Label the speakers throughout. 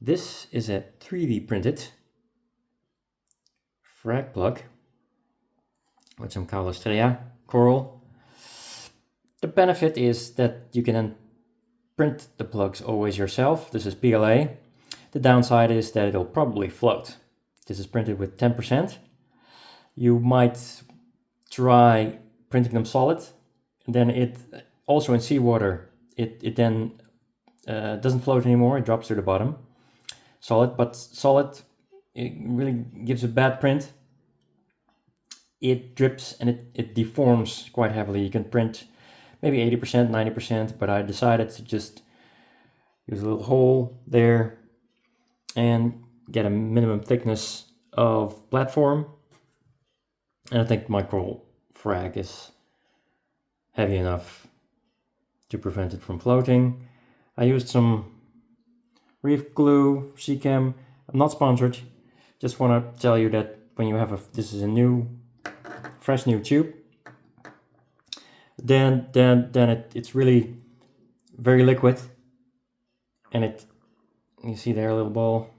Speaker 1: This is a 3D printed Frag plug with some Calistrea coral. The benefit is that you can then print the plugs always yourself. This is PLA. The downside is that it'll probably float. This is printed with 10%. You might try printing them solid, and then it also in seawater it then doesn't float anymore. It drops to the bottom. Solid, it really gives a bad print. It drips and it deforms quite heavily. You can print maybe 80%, 90%, but I decided to just use a little hole there and get a minimum thickness of platform. And I think my coral frag is heavy enough to prevent it from floating. I used some Reef glue, Chem. I'm not sponsored. Just want to tell you that when you have this is a fresh new tube, then it's really very liquid, and you see there a little ball.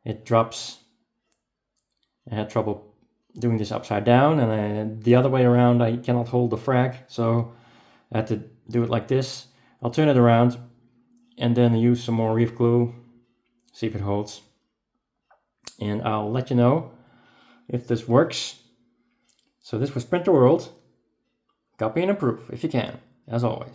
Speaker 1: It drops. I had trouble doing this upside down, and the other way around I cannot hold the frag, so I had to do it like this. I'll turn it around and then use some more Reef glue, see if it holds, and I'll let you know if this works. So this was Print the World. Copy and improve if you can, as always.